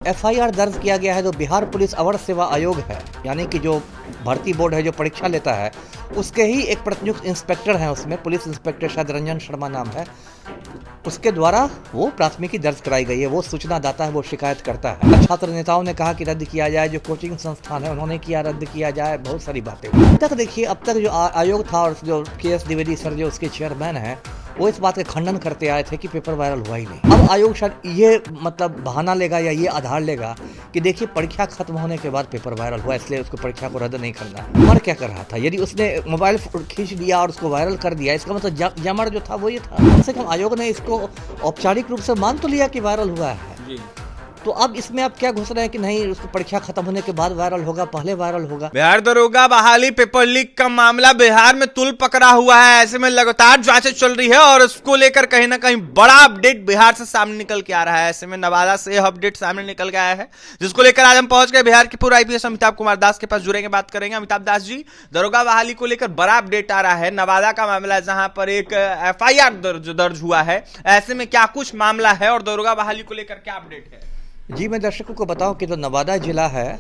FIR दर्ज किया गया है जो बिहार पुलिस अवर सेवा आयोग है, यानी कि जो भर्ती बोर्ड है जो परीक्षा लेता है, उसके ही एक प्रतिनियुक्त इंस्पेक्टर हैं, उसमें पुलिस इंस्पेक्टर शायद रंजन शर्मा नाम है, उसके द्वारा वो प्राथमिकी दर्ज कराई गई है। वो सूचना दाता है, वो शिकायत करता है। छात्र नेताओं ने कहा कि रद्द किया जाए, जो कोचिंग संस्थान है उन्होंने किया रद्द किया जाए, बहुत सारी बातें। अब तक देखिए, अब तक जो आयोग था और जो KS द्विवेदी सर जो उसके चेयरमैन हैं, वो इस बात का खंडन करते आए थे कि पेपर वायरल हुआ ही नहीं। अब आयोग शायद ये बहाना लेगा या ये आधार लेगा कि देखिए परीक्षा खत्म होने के बाद पेपर वायरल हुआ, इसलिए उसको परीक्षा को रद्द नहीं करना। मर क्या कर रहा था? यदि उसने मोबाइल खींच लिया और उसको वायरल कर दिया, इसका मतलब जमर जो था वो ये था। कम से कम आयोग ने इसको औपचारिक रूप से मान तो लिया कि वायरल हुआ है जी। तो अब इसमें आप क्या घुस रहे हैं कि नहीं उसको परीक्षा खत्म होने के बाद वायरल होगा, पहले वायरल होगा। बिहार दरोगा बहाली पेपर लीक का मामला बिहार में तुल पकड़ा हुआ है। ऐसे में लगातार जांचें चल रही है और उसको लेकर कहीं ना कहीं बड़ा अपडेट बिहार से सामने निकल के आ रहा है। ऐसे में नवादा से अपडेट सामने निकल के आया है, जिसको लेकर आज हम पहुंच गए बिहार के पूर्व IPS अमिताभ कुमार दास के पास। जुड़ेंगे, बात करेंगे। अमिताभ दास जी, दरोगा बहाली को लेकर बड़ा अपडेट आ रहा है। नवादा का मामला है जहां पर एक FIR दर्ज हुआ है। ऐसे में क्या कुछ मामला है और दरोगा बहाली को लेकर क्या अपडेट है? जी, मैं दर्शकों को बताऊं कि जो नवादा जिला है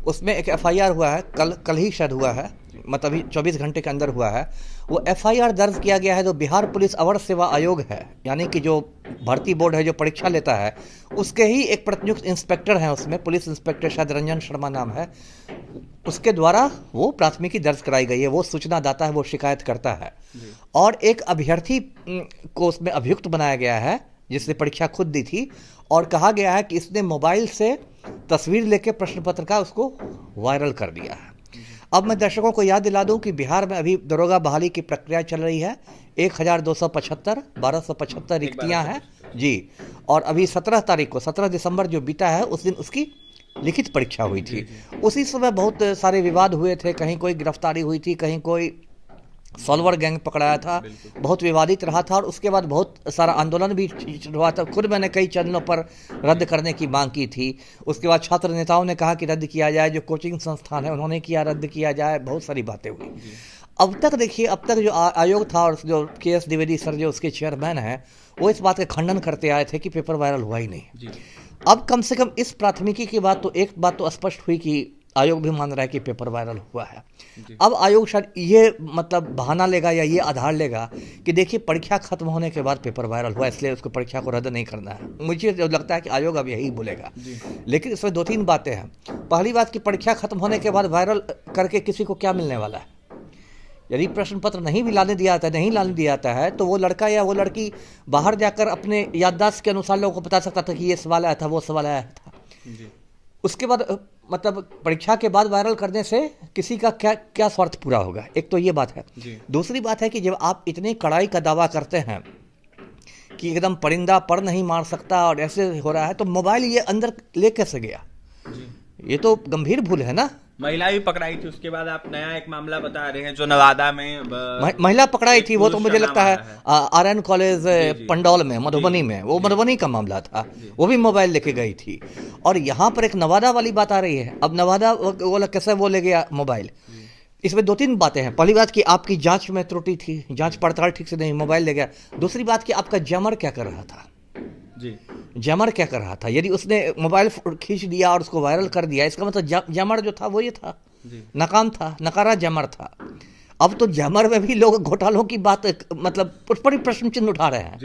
उसमें एक FIR हुआ है, कल ही शायद हुआ है, मतलब अभी 24 घंटे के अंदर हुआ है। वो FIR दर्ज किया गया है जो बिहार पुलिस अवर सेवा आयोग है, यानी कि जो भर्ती बोर्ड है जो परीक्षा लेता है, उसके ही एक प्रतिनियुक्त इंस्पेक्टर हैं, उसमें पुलिस इंस्पेक्टर शायद रंजन शर्मा नाम है, उसके द्वारा वो प्राथमिकी दर्ज कराई गई है। वो सूचना दाता है, वो शिकायत करता है। और एक अभ्यर्थी को उसमें अभियुक्त बनाया गया है जिसने परीक्षा खुद दी थी, और कहा गया है कि इसने मोबाइल से तस्वीर लेके प्रश्न पत्र का उसको वायरल कर दिया है। अब मैं दर्शकों को याद दिला दूं कि बिहार में अभी दरोगा बहाली की प्रक्रिया चल रही है। 1275 रिक्तियां हैं जी, और अभी 17 दिसंबर जो बीता है उस दिन उसकी लिखित परीक्षा हुई थी। उसी समय बहुत सारे विवाद हुए थे, कहीं कोई गिरफ्तारी हुई थी, कहीं कोई सॉल्वर गैंग पकड़ाया था, बहुत विवादित रहा था, और उसके बाद बहुत सारा आंदोलन भी हुआ था। खुद मैंने कई चैनलों पर रद्द करने की मांग की थी। उसके बाद छात्र नेताओं ने कहा कि रद्द किया जाए, जो कोचिंग संस्थान है उन्होंने किया रद्द किया जाए, बहुत सारी बातें हुई। अब तक देखिए, अब तक जो आयोग था और जो KS द्विवेदी सर जो उसके चेयरमैन हैं, वो इस बात का खंडन करते आए थे कि पेपर वायरल हुआ ही नहीं। अब कम से कम इस प्राथमिकी की बात तो एक बात तो स्पष्ट हुई कि आयोग भी मान रहा है कि पेपर वायरल हुआ है। अब आयोग शायद ये बहाना लेगा या ये आधार लेगा कि देखिए परीक्षा खत्म होने के बाद पेपर वायरल हुआ, इसलिए उसको परीक्षा को रद्द नहीं करना है। मुझे जो लगता है कि आयोग अब यही बोलेगा। लेकिन इसमें 2-3 बातें हैं। पहली बात कि परीक्षा खत्म होने के बाद वायरल करके किसी को क्या मिलने वाला है? यदि प्रश्न पत्र नहीं भी लाने दिया जाता है तो वो लड़का या वो लड़की बाहर जाकर अपने याददाश्त के अनुसार लोगों को बता सकता था कि ये सवाल आया था, वो सवाल आया था। उसके बाद परीक्षा के बाद वायरल करने से किसी का क्या स्वार्थ पूरा होगा? एक तो ये बात है। दूसरी बात है कि जब आप इतने कड़ाई का दावा करते हैं कि एकदम परिंदा पर नहीं मार सकता और ऐसे हो रहा है, तो मोबाइल ये अंदर ले कैसे गया? ये तो गंभीर भूल है ना। महिला भी पकड़ाई थी, उसके बाद आप नया एक मामला बता रहे हैं जो नवादा में महिला पकड़ाई थी। वो तो मुझे लगता है RN कॉलेज पंडौल में, मधुबनी में, वो मधुबनी का मामला था। वो भी मोबाइल लेके गई थी। और यहाँ पर एक नवादा वाली बात आ रही है। अब नवादा वो कैसे वो ले गया मोबाइल? इसमें 2-3 बातें हैं। पहली बात कि आपकी जांच में त्रुटि थी, जांच पड़ताल ठीक से नहीं, मोबाइल ले गया। दूसरी बात कि आपका जमर क्या कर रहा था जी? जमर क्या कर रहा था? यदि उसने मोबाइल खींच लिया और उसको वायरल कर दिया, इसका मतलब जमर जो था वो ये था, नाकाम था, नकारा जमर था। अब तो जमर में भी लोग घोटालों की बात उस पर ही प्रश्न चिन्ह उठा रहे हैं।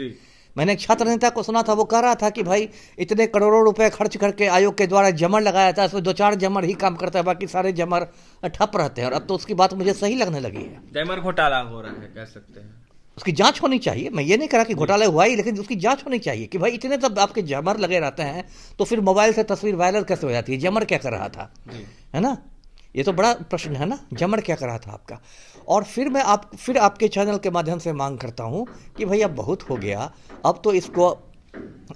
मैंने एक छात्र नेता को सुना था, वो कह रहा था कि भाई इतने करोड़ों रुपए खर्च करके आयोग के द्वारा जमर लगाया था, उसमें 2-4 जमर ही काम करता है, बाकी सारे जमर ठप रहते हैं। और अब तो उसकी बात मुझे सही लगने लगी है। जमर घोटाला हो रहा है, कह सकते हैं। उसकी जांच होनी चाहिए। मैं ये नहीं कह रहा कि घोटाला हुआ ही, लेकिन उसकी जांच होनी चाहिए कि भाई इतने तब आपके जमर लगे रहते हैं तो फिर मोबाइल से तस्वीर वायरल कैसे हो जाती है? जमर क्या कर रहा था, है ना? ये तो बड़ा प्रश्न है ना, जमर क्या कर रहा था आपका? और फिर आपके चैनल के माध्यम से मांग करता हूं कि भाई अब बहुत हो गया, अब तो इसको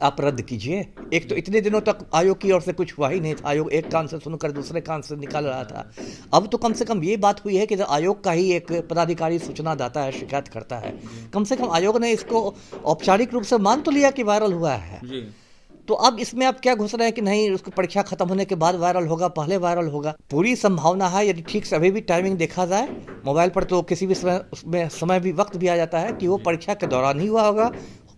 आप रद्द कीजिए। एक तो इतने दिनों तक आयोग की ओर से कुछ हुआ ही नहीं था, आयोग एक कान से सुनकर दूसरे कान से निकाल रहा था। अब तो कम से कम ये बात हुई है कि आयोग का ही एक पदाधिकारी सूचना दाता है, शिकायत करता है। कम से कम आयोग ने इसको औपचारिक रूप से मान तो लिया कि वायरल हुआ है। तो अब इसमें आप क्या घुस रहे हैं कि नहीं उसको परीक्षा खत्म होने के बाद वायरल होगा, पहले वायरल होगा? पूरी संभावना है, यदि ठीक से अभी भी टाइमिंग देखा जाए मोबाइल पर, तो किसी भी समय उसमें समय भी वक्त भी आ जाता है कि वो परीक्षा के दौरान ही हुआ होगा,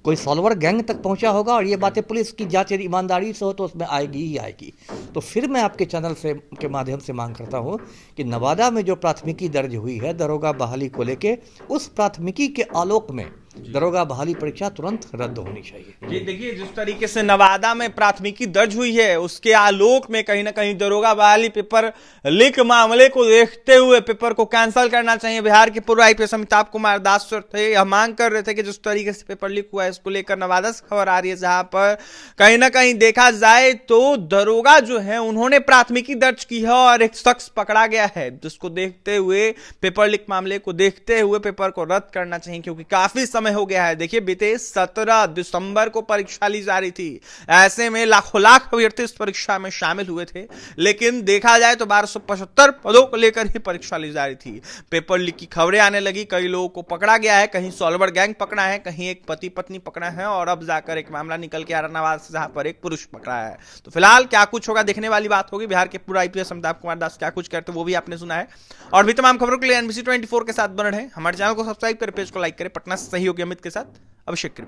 कोई सॉल्वर गैंग तक पहुंचा होगा और ये बातें पुलिस की जांच यदि ईमानदारी से हो तो उसमें आएगी ही आएगी। तो फिर मैं आपके चैनल से के माध्यम से मांग करता हूं कि नवादा में जो प्राथमिकी दर्ज हुई है दरोगा बहाली को लेके, उस प्राथमिकी के आलोक में दरोगा बहाली परीक्षा तुरंत रद्द होनी चाहिए। जी देखिए, जिस तरीके से नवादा में प्राथमिकी दर्ज हुई है उसके आलोक में कहीं ना कहीं दरोगा बहाली पेपर लीक मामले को देखते हुए पेपर को कैंसिल करना चाहिए। बिहार के पूर्व आईपीएस अमिताभ कुमार दास थे, यह मांग कर रहे थे कि जिस तरीके से पेपर लीक हुआ है इसको लेकर नवादा से खबर आ रही है, जहां पर कहीं ना कहीं देखा जाए तो दरोगा जो है उन्होंने प्राथमिकी दर्ज की है और एक शख्स पकड़ा गया है, जिसको देखते हुए पेपर लीक मामले को देखते हुए पेपर को रद्द करना चाहिए, क्योंकि काफी समय हो गया है। देखिए, बीते 17 दिसंबर को परीक्षा ली जा रही थी, ऐसे में लाखों लाख अभ्यर्थी इस परीक्षा में शामिल हुए थे, लेकिन देखा जाए तो 1275 पदों को लेकर ही परीक्षा ली जा रही थी। पेपर लीक की खबरें आने लगी, कई लोगों को पकड़ा गया है, कहीं सॉल्वर गैंग पकड़ा है, कहीं एक पति पत्नी पकड़ा है और अब जाकर एक मामला निकल के आ रहा नवादा से, जहां पर एक पुरुष पकड़ा है। तो फिलहाल क्या कुछ होगा देखने वाली बात होगी। बिहार के पूर्व आईपीएस अमिताभ कुमार दास क्या कुछ करते वो भी आपने सुना है। और भी तमाम खबरों के लिए NBC 24 के साथ बने रहें, हमारे चैनल को सब्सक्राइब करें, पेज को लाइक करें। पटना से सहयोगी अमित के साथ अभिषेक।